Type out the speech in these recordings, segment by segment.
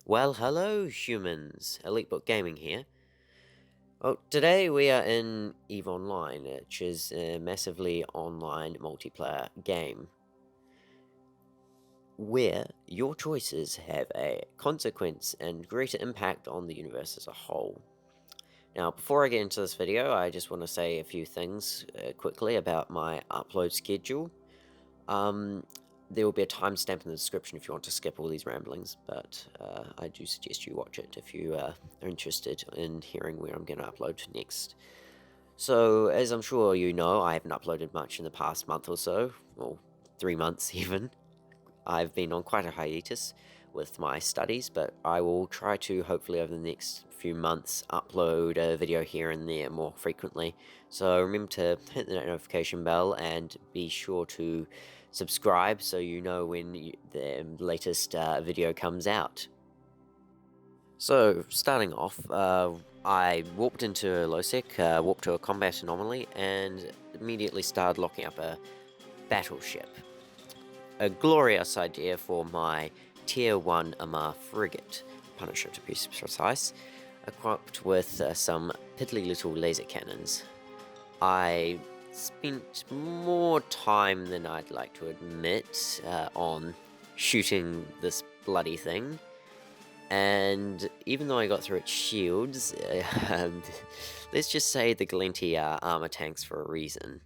Well, hello humans, Elitebook Gaming here. Well, today we are in EVE Online, which is a massively online multiplayer game, where your choices have a consequence and greater impact on the universe as a whole. Now, before I get into this video, I just want to say a few things quickly about my upload schedule. There will be a timestamp in the description if you want to skip all these ramblings, but I do suggest you watch it if you are interested in hearing where I'm going to upload next. So, as I'm sure you know, I haven't uploaded much in the past month or so, or 3 months even. I've been on quite a hiatus with my studies, but I will try to, hopefully over the next few months, upload a video here and there more frequently. So remember to hit the notification bell and be sure to subscribe so you know when the latest video comes out. So, starting off, I warped into Lowsec, warped to a combat anomaly, and immediately started locking up a battleship. A glorious idea for my Tier 1 Amar frigate, Punisher to be precise, equipped with some piddly little laser cannons. I spent more time than I'd like to admit on shooting this bloody thing, and even though I got through its shields, let's just say the Glinty are armor tanks for a reason.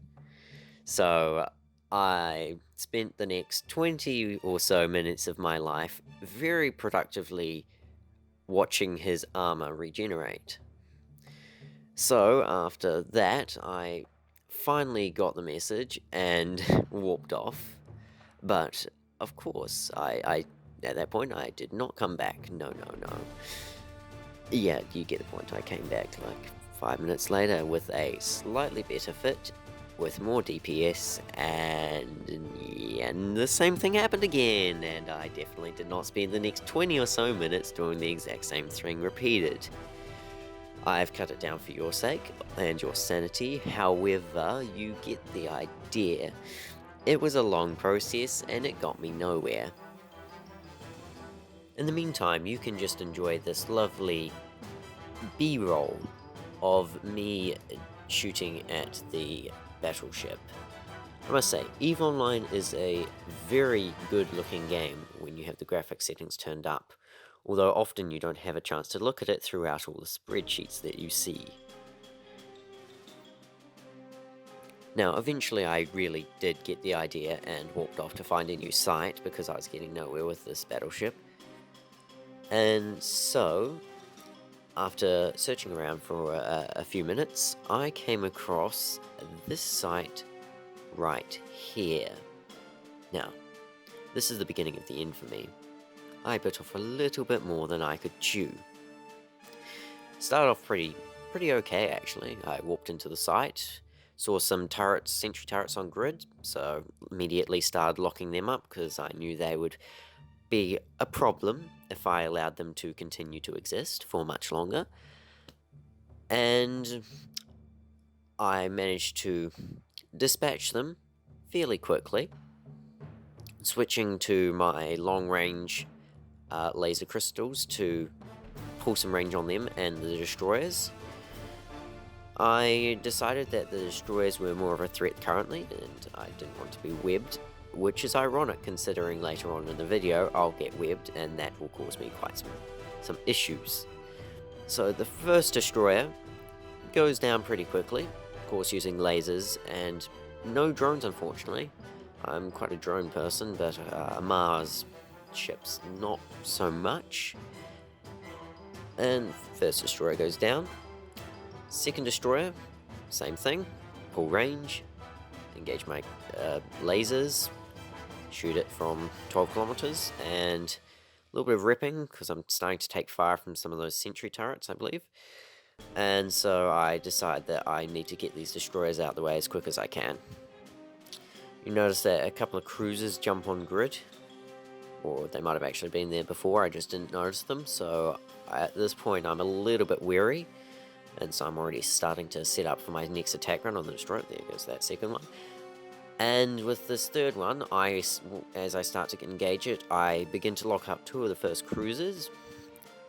So I spent the next 20 or so minutes of my life very productively watching his armor regenerate. So after that, I finally got the message and warped off. But of course, I at that point I did not come back. No. Yeah, you get the point. I came back like 5 minutes later with a slightly better fit, with more DPS, and the same thing happened again, and I definitely did not spend the next 20 or so minutes doing the exact same thing repeated. I've cut it down for your sake and your sanity, however, you get the idea. It was a long process and it got me nowhere. In the meantime, you can just enjoy this lovely B-roll of me shooting at the battleship. I must say, EVE Online is a very good looking game when you have the graphics settings turned up, although often you don't have a chance to look at it throughout all the spreadsheets that you see. Now, eventually I really did get the idea and walked off to find a new site because I was getting nowhere with this battleship. And so, after searching around for a few minutes, I came across this site right here. Now, this is the beginning of the end for me. I bit off a little bit more than I could chew. Started off pretty okay actually. I walked into the site, saw some turrets, sentry turrets on grid, so immediately started locking them up because I knew they would be a problem if I allowed them to continue to exist for much longer. And I managed to dispatch them fairly quickly, switching to my long-range laser crystals to pull some range on them and the destroyers. I decided that the destroyers were more of a threat currently, and I didn't want to be webbed, which is ironic considering later on in the video I'll get webbed and that will cause me quite some issues. So the first destroyer goes down pretty quickly, of course using lasers and no drones unfortunately. I'm quite a drone person, but Mars ships not so much. And first destroyer goes down. Second destroyer, same thing, pull range, engage my lasers, shoot it from 12 kilometers, and a little bit of ripping because I'm starting to take fire from some of those sentry turrets, I believe. And so I decide that I need to get these destroyers out of the way as quick as I can. You notice that a couple of cruisers jump on grid, or they might have actually been there before, I just didn't notice them, so at this point I'm a little bit wary, and so I'm already starting to set up for my next attack run on the destroyer. There goes that second one. And with this third one, as I start to engage it, I begin to lock up two of the first cruisers,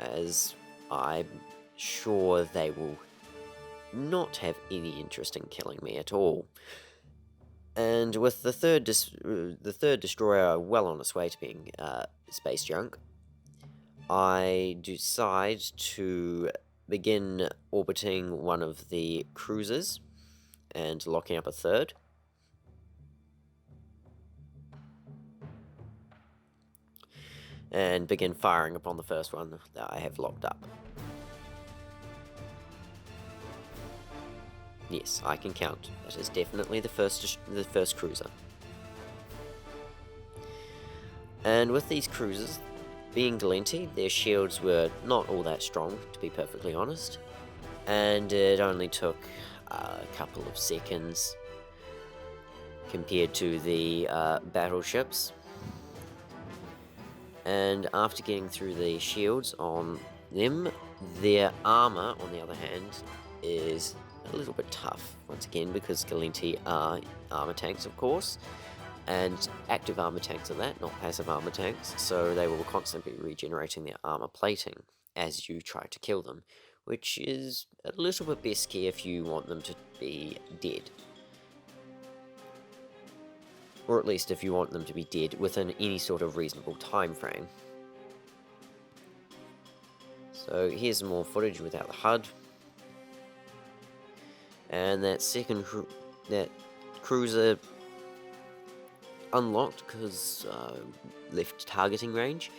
as I'm sure they will not have any interest in killing me at all. And with the third destroyer well on its way to being space junk, I decide to begin orbiting one of the cruisers and locking up a third. And begin firing upon the first one that I have locked up. Yes, I can count. That is definitely the first cruiser. And with these cruisers, being Galenti, their shields were not all that strong, to be perfectly honest. And it only took a couple of seconds compared to the battleships. And after getting through the shields on them, their armor, on the other hand, is a little bit tough, once again, because Galenti are armor tanks, of course, and active armor tanks are that, not passive armor tanks, so they will constantly be regenerating their armor plating as you try to kill them, which is a little bit pesky if you want them to be dead. Or at least if you want them to be dead within any sort of reasonable time frame. So here's some more footage without the HUD. And that cruiser unlocked because left targeting range.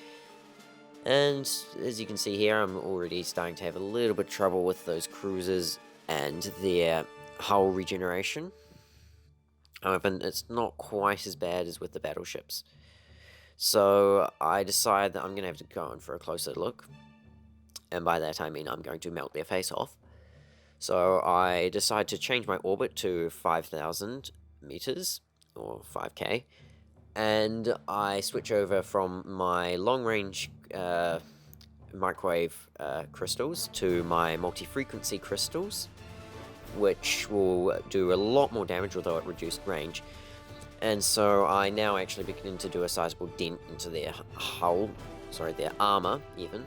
And as you can see here, I'm already starting to have a little bit of trouble with those cruisers and their hull regeneration. However, it's not quite as bad as with the battleships. So I decide that I'm going to have to go in for a closer look. And by that I mean I'm going to melt their face off. So I decide to change my orbit to 5,000 meters, or 5k. And I switch over from my long-range microwave crystals to my multi-frequency crystals, which will do a lot more damage, although at reduced range. And so I now actually begin to do a sizable dent into their hull, their armor even,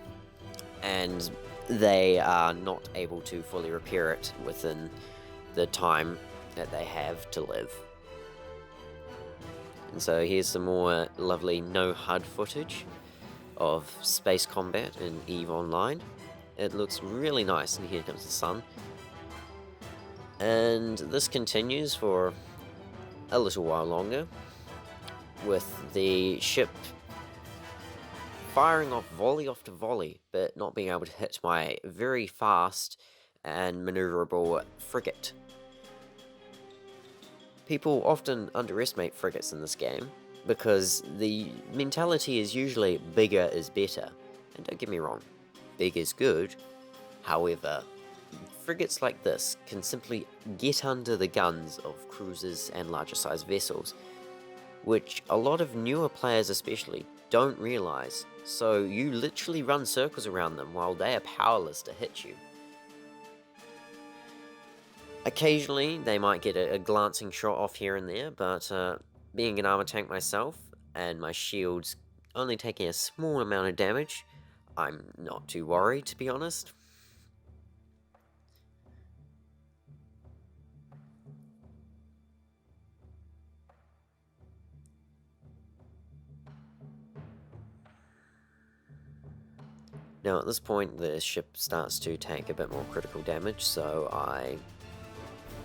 and they are not able to fully repair it within the time that they have to live. And so here's some more lovely no HUD footage of space combat in EVE Online. It looks really nice, and here comes the sun. And this continues for a little while longer, with the ship firing off volley after volley, but not being able to hit my very fast and maneuverable frigate. People often underestimate frigates in this game, because the mentality is usually bigger is better. And don't get me wrong, big is good. However, frigates like this can simply get under the guns of cruisers and larger sized vessels, which a lot of newer players especially don't realise, so you literally run circles around them while they are powerless to hit you. Occasionally they might get a glancing shot off here and there, but being an armor tank myself, and my shields only taking a small amount of damage, I'm not too worried, to be honest. Now at this point the ship starts to take a bit more critical damage, so I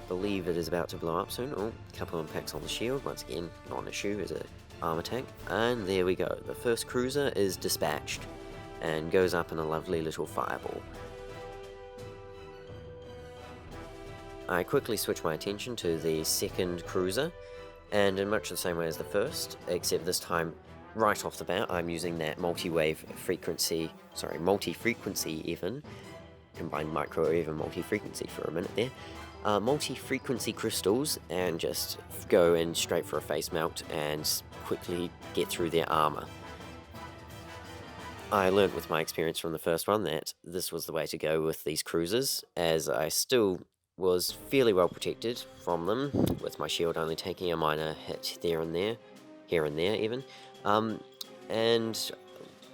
believe it is about to blow up soon. Oh, a couple of impacts on the shield, once again, not an issue as an armor tank. And there we go, the first cruiser is dispatched, and goes up in a lovely little fireball. I quickly switch my attention to the second cruiser, and in much the same way as the first, except this time, right off the bat, I'm using that multi-frequency even, combined microwave and multi-frequency for a minute there, multi-frequency crystals, and just go in straight for a face melt and quickly get through their armor. I learned with my experience from the first one that this was the way to go with these cruisers, as I still was fairly well protected from them, with my shield only taking a minor hit here and there even. And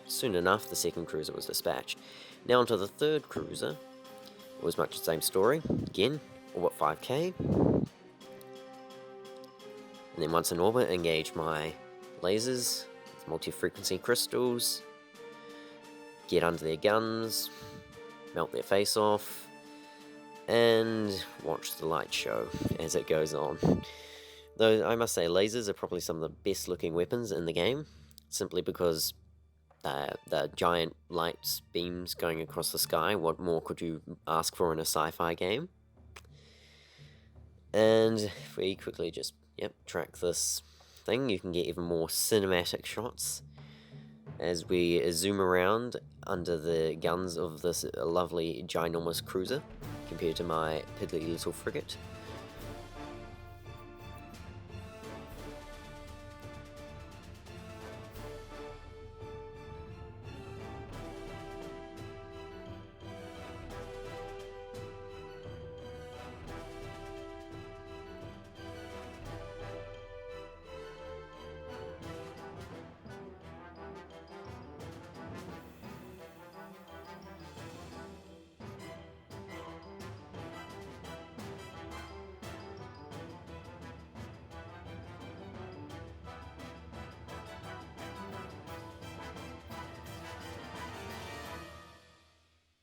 soon enough, the second cruiser was dispatched. Now onto the third cruiser. It was much the same story. Again, orbit 5k. And then once in orbit, engage my lasers with multi-frequency crystals. Get under their guns, melt their face off, and watch the light show as it goes on. Though I must say, lasers are probably some of the best looking weapons in the game, simply because the giant light beams going across the sky. What more could you ask for in a sci-fi game? And if we quickly just, track this thing, you can get even more cinematic shots as we zoom around under the guns of this lovely ginormous cruiser compared to my piddly little frigate.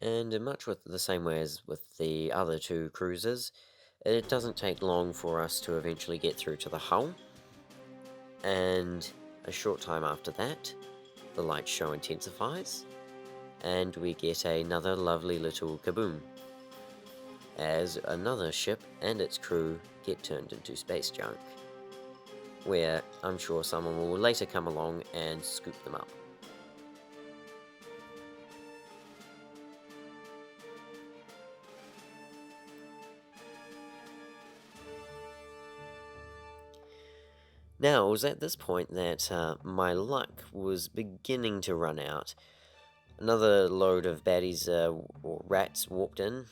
And in much with the same way as with the other two cruisers, it doesn't take long for us to eventually get through to the hull, and a short time after that, the light show intensifies, and we get another lovely little kaboom, as another ship and its crew get turned into space junk, where I'm sure someone will later come along and scoop them up. Now, it was at this point that my luck was beginning to run out. Another load of baddies, or rats, walked in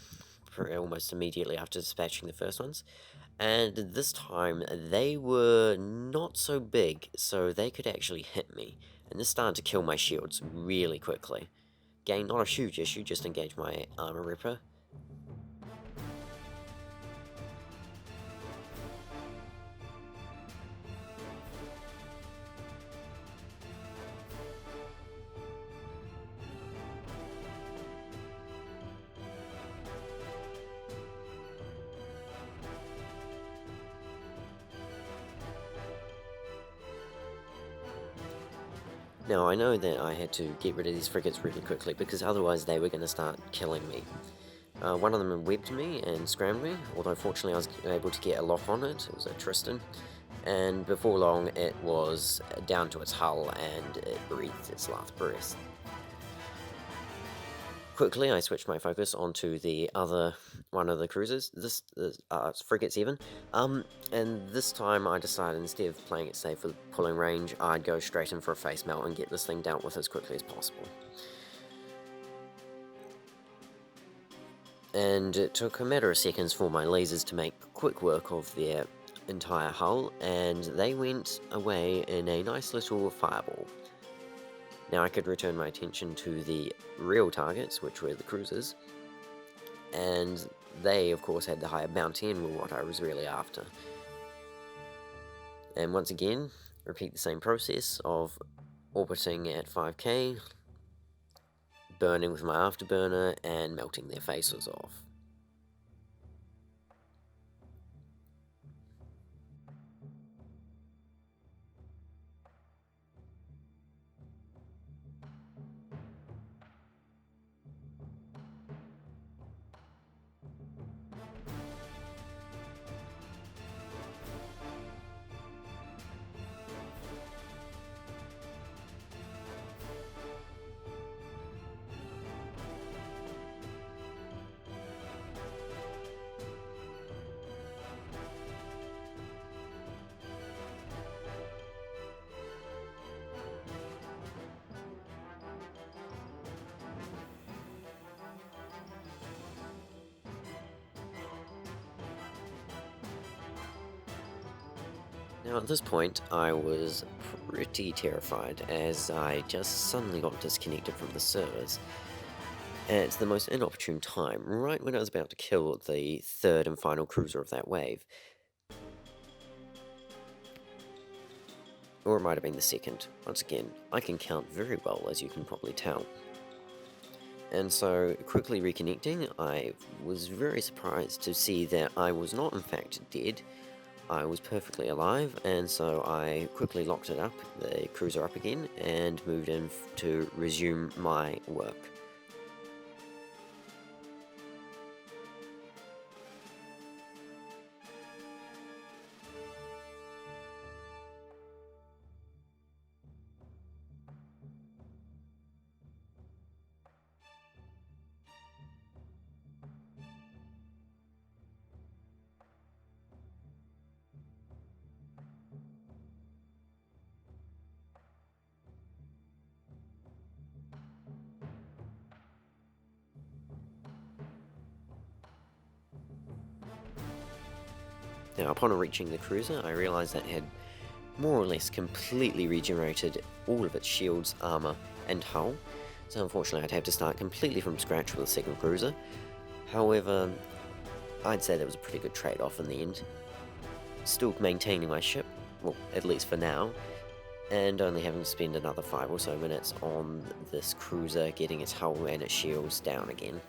almost immediately after dispatching the first ones, and this time they were not so big, so they could actually hit me, and this started to kill my shields really quickly. Again, not a huge issue, just engage my armor ripper. Now, I know that I had to get rid of these frigates really quickly, because otherwise they were going to start killing me. One of them webbed me and scrammed me, although fortunately I was able to get a lock on it. It was a Tristan, and before long it was down to its hull and it breathed its last breath. Quickly, I switched my focus onto the other one of the cruisers, frigates even, and this time I decided, instead of playing it safe with pulling range, I'd go straight in for a face melt and get this thing dealt with as quickly as possible. And it took a matter of seconds for my lasers to make quick work of their entire hull, and they went away in a nice little fireball. Now I could return my attention to the real targets, which were the cruisers, and they, of course, had the higher bounty and were what I was really after. And once again, repeat the same process of orbiting at 5k, burning with my afterburner, and melting their faces off. Now at this point, I was pretty terrified as I just suddenly got disconnected from the servers at the most inopportune time, right when I was about to kill the third and final cruiser of that wave. Or it might have been the second. Once again, I can count very well, as you can probably tell. And so, quickly reconnecting, I was very surprised to see that I was not in fact dead. I was perfectly alive, and so I quickly locked it up, the cruiser up again, and moved in to resume my work. Now, upon reaching the cruiser, I realized that it had more or less completely regenerated all of its shields, armor, and hull, so unfortunately I'd have to start completely from scratch with a second cruiser. However, I'd say that was a pretty good trade-off in the end. Still maintaining my ship, well, at least for now, and only having to spend another 5 or so minutes on this cruiser getting its hull and its shields down again.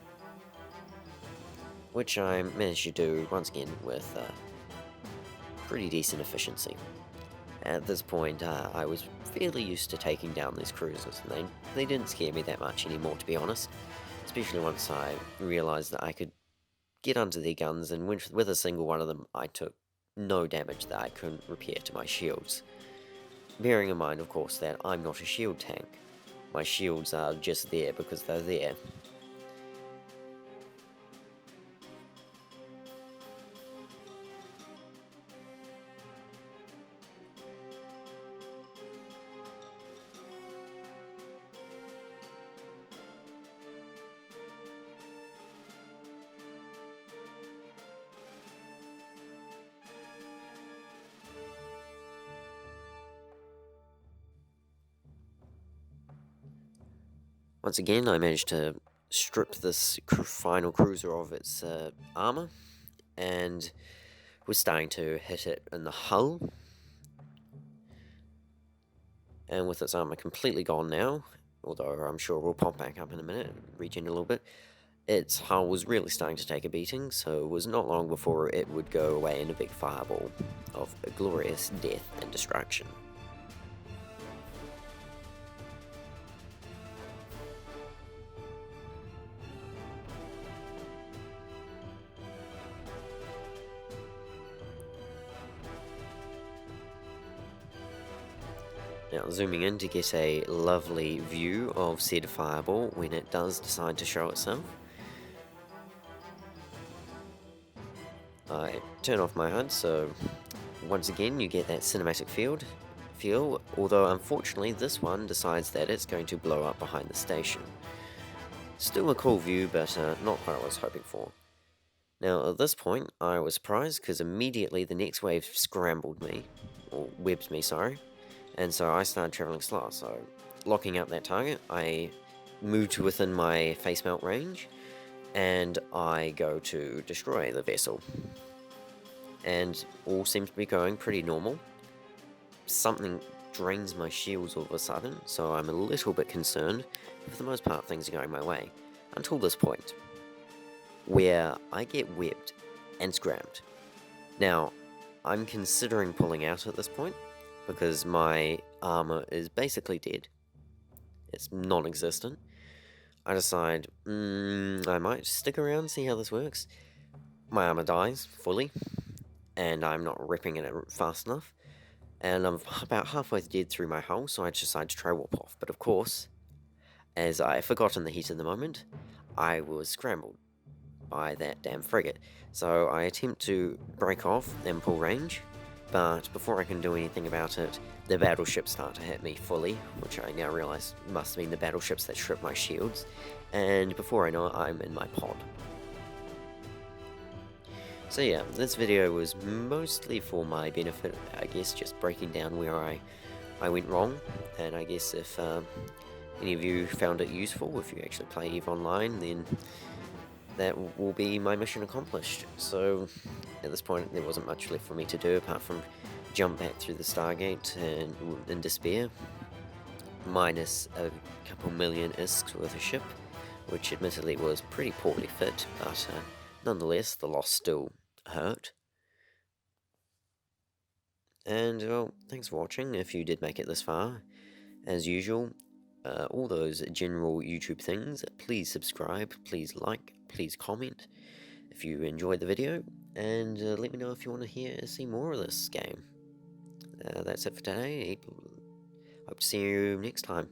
Which I managed to do, once again, with pretty decent efficiency. At this point, I was fairly used to taking down these cruisers, and they didn't scare me that much anymore, to be honest. Especially once I realized that I could get under their guns, and with a single one of them, I took no damage that I couldn't repair to my shields. Bearing in mind, of course, that I'm not a shield tank. My shields are just there because they're there. Once again, I managed to strip this final cruiser of its armor, and was starting to hit it in the hull. And with its armor completely gone now, although I'm sure we'll pop back up in a minute, regen a little bit, its hull was really starting to take a beating, so it was not long before it would go away in a big fireball of glorious death and destruction. Now, zooming in to get a lovely view of said fireball when it does decide to show itself. I turn off my HUD, so once again you get that cinematic feel, although unfortunately this one decides that it's going to blow up behind the station. Still a cool view, but not what I was hoping for. Now, at this point, I was surprised because immediately the next wave scrambled me, or webbed me, sorry. And so I started traveling slow, so locking up that target, I moved to within my face melt range, and I go to destroy the vessel. And all seems to be going pretty normal. Something drains my shields all of a sudden, so I'm a little bit concerned. For the most part, things are going my way. Until this point, where I get webbed and scrammed. Now, I'm considering pulling out at this point, because my armor is basically dead. It's non-existent. I decide, I might stick around, see how this works. My armor dies, fully, and I'm not ripping it fast enough. And I'm about halfway dead through my hull, so I decide to try warp off. But of course, as I forgot in the heat of the moment, I was scrambled by that damn frigate. So I attempt to break off and pull range, but before I can do anything about it, the battleships start to hit me fully, which I now realize must have been the battleships that stripped my shields, and before I know it, I'm in my pod. So yeah, this video was mostly for my benefit, I guess, just breaking down where I I went wrong, and I guess if any of you found it useful, if you actually play EVE Online, then that will be my mission accomplished. So at this point there wasn't much left for me to do apart from jump back through the Stargate and in despair, minus a couple million ISKs worth of ship, which admittedly was pretty poorly fit, but nonetheless the loss still hurt. And well, thanks for watching if you did make it this far. As usual, all those general YouTube things, please subscribe, please like, please comment if you enjoyed the video, and let me know if you want to see more of this game. That's it for today. Hope to see you next time.